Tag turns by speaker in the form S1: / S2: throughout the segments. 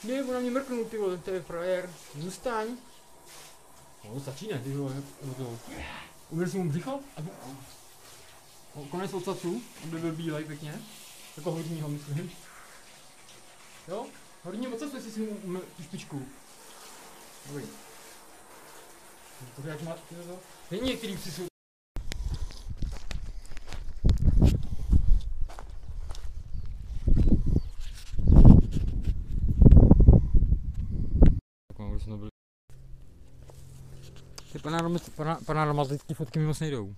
S1: Ne, on na mě mrknul, ty vole, to je frajer. Zůstaň. No, stačí ne, ty vole, uvěř si mu břicho? Konec odsacu, aby byl bílej pěkně. Jako horního, myslím. Jo? Horní odsacu, jestli si mu tu špičku. Dobrý. To jak má, to? Není některý psi jsou... Ty panoramatické fotky mi moc nejdou.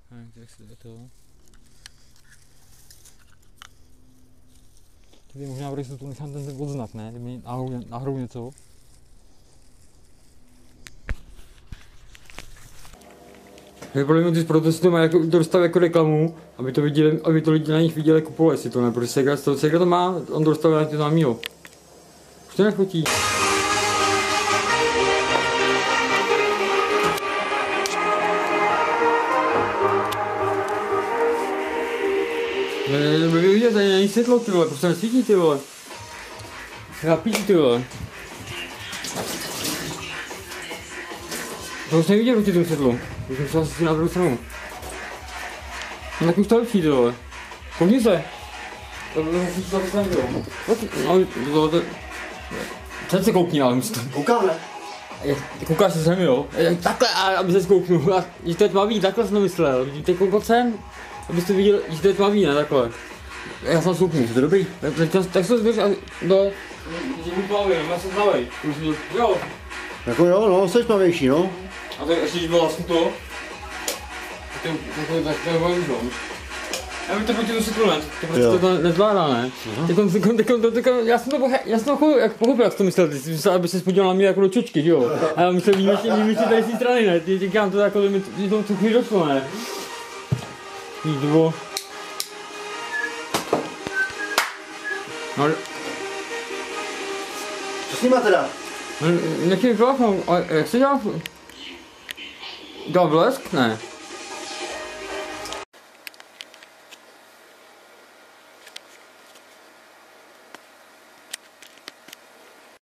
S1: Tak se to. Tady možná v jistotu nechám ten odznak, ne? Kdyby náhodou něco. Podle mě ty protesty mají jako, to dostat jako reklamu, aby to lidi na nich viděli jako pole, jestli to ne, protože Segra to má, on to dostal nějaký známýho. Už to nechotí. Vy vidíte, tady není světlo, ty vole, prostě nesvítí, ty vole. Chrapíš, ty vole. To už neviděl určitě to světlo. Už jsem asi na druhou stranu. No tak už to lepší, ty vole. Koukni se. To musíš to stranu, jo. Co se koukni, ale musíš to.
S2: Koukáme.
S1: Koukáš se sem, jo. Takhle, aby se skouknul. Když to je tmavý, takhle jsem to myslel. Teď koukal sem. Abyste viděl, že to je tmavý, ne takhle. Já jsem souknu, je to dobrý? Tak se zběž a do... Že budu tmavý, já jsem tmavý. Jo.
S2: Jako jo, no, jsi tmavější, no.
S1: A to ještě, když bylo vlastně to... To je volný dom. Já bych to proti tomu světlu, ne? To prostě to nezvládá, ne? Já jsem to pochopil, jak jsi to myslel, ty jsi myslel, aby se spodíval na mě jako do čočky, že jo? A já myslel, výjimečně tady z té strany, ne? Ty říkám to jako, že to tu chvíli došlo, ne? Jídlo. No,
S2: Co s nima teda?
S1: nechci vypláchnout, ale jak se dělá? Dělá blesk? Ne.